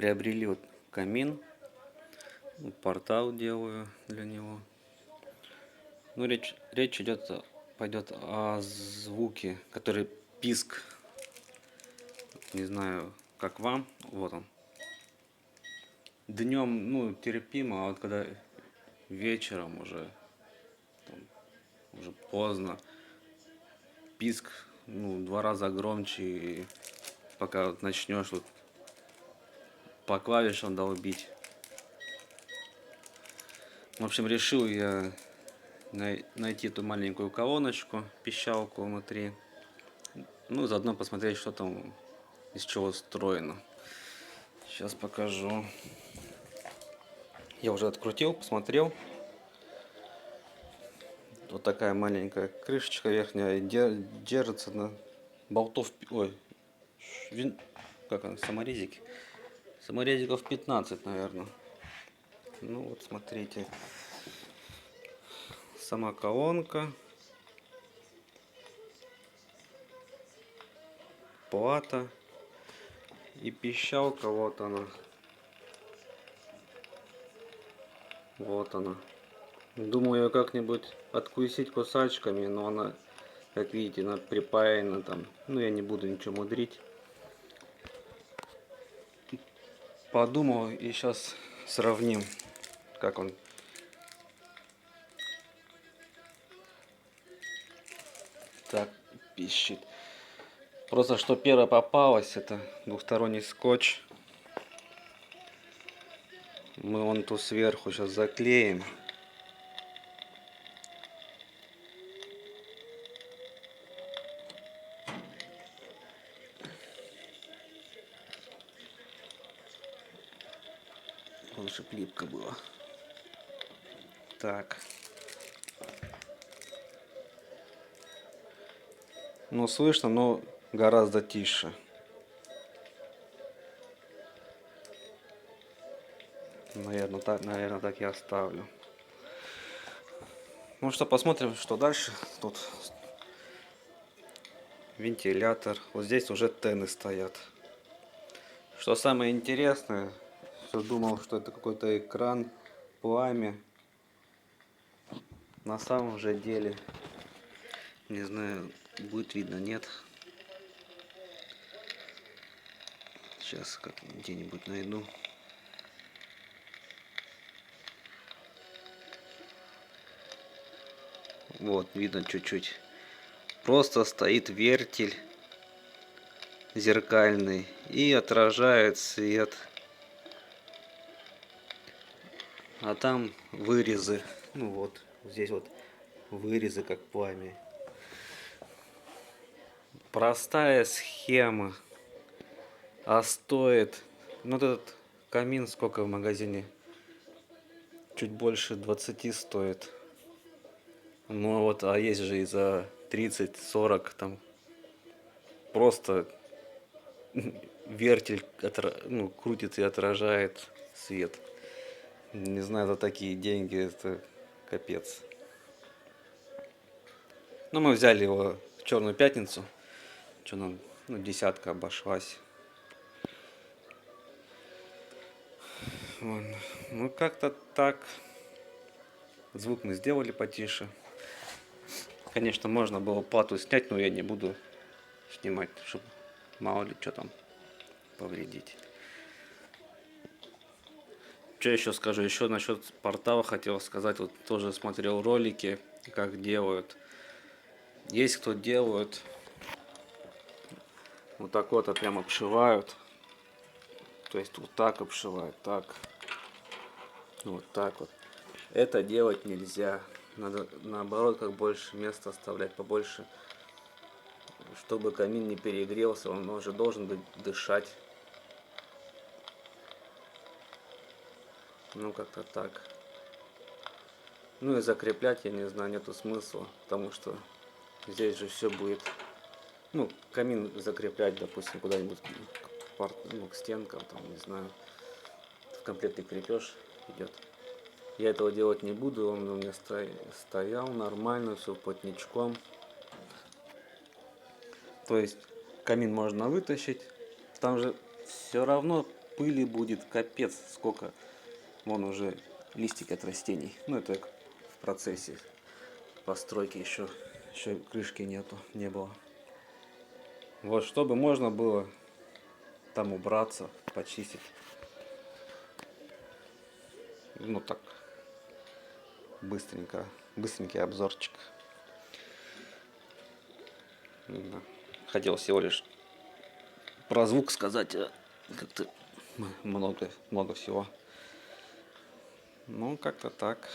приобрели вот камин, портал делаю для него. Ну, речь пойдет о звуке, который писк. Не знаю, как вам. Вот он. Днем, ну, терпимо, а вот когда вечером уже поздно, писк, ну, 2 раза громче, и пока вот начнешь вот по клавишам долбить. В общем, решил я найти эту маленькую колоночку, пищалку внутри. Ну, заодно посмотреть, что там, из чего устроено. Сейчас покажу. Я уже открутил, посмотрел. Вот такая маленькая крышечка верхняя держится на болтов. Ой, как он, саморезики. Саморезиков 15, наверное. Ну вот смотрите. Сама колонка. Плата. И пищалка, вот она. Вот она. Думаю, ее как-нибудь откусить кусачками, но она, как видите, она припаяна там. Ну, я не буду ничего мудрить. Подумал и сейчас сравним, как он. Так, пищит. Просто что первое попалось, это двухсторонний скотч. Мы вон ту сверху сейчас заклеим. Лучше плитка была. Так. Ну, слышно, но гораздо тише. Наверное, так я оставлю. Ну что, посмотрим, что дальше. Тут вентилятор. Вот здесь уже тены стоят. Что самое интересное, что думал, что это какой-то экран, пламя. На самом же деле, не знаю, будет видно, нет. Сейчас как где-нибудь найду. Вот, видно чуть-чуть. Просто стоит вертель зеркальный и отражает свет. А там вырезы. Ну вот, здесь вот вырезы как пламя. Простая схема. А стоит... Ну этот камин сколько в магазине? Чуть больше 20 стоит. Ну вот, а есть же и за 30-40 там. Просто вертель крутит и отражает свет. Не знаю, за такие деньги это капец. Но мы взяли его в Черную пятницу. Что нам, десятка обошлась. Вон. Ну как-то так. Звук мы сделали потише. Конечно, можно было плату снять, но я не буду снимать, чтобы мало ли что там повредить. Что еще скажу? Еще насчет портала хотел сказать. Вот тоже смотрел ролики, как делают. Есть кто делают. Вот так вот прям обшивают. То есть вот так обшивают, так. Вот так вот. Это делать нельзя. Надо наоборот как больше места оставлять, побольше. Чтобы камин не перегрелся, он уже должен быть дышать. Ну как-то так. Ну и закреплять, я не знаю, нету смысла, потому что здесь же все будет. Ну, камин закреплять, допустим, куда-нибудь к стенкам, там, не знаю. В комплекте крепеж идет. Я этого делать не буду, он у меня стоял нормально, все плотничком. То есть камин можно вытащить, там же все равно пыли будет, капец, сколько. Вон уже листики от растений. Ну, это в процессе постройки еще крышки не было. Вот, чтобы можно было там убраться, почистить. Ну так, быстренький обзорчик. Да. Хотел всего лишь про звук сказать, как-то много всего. Ну, как-то так.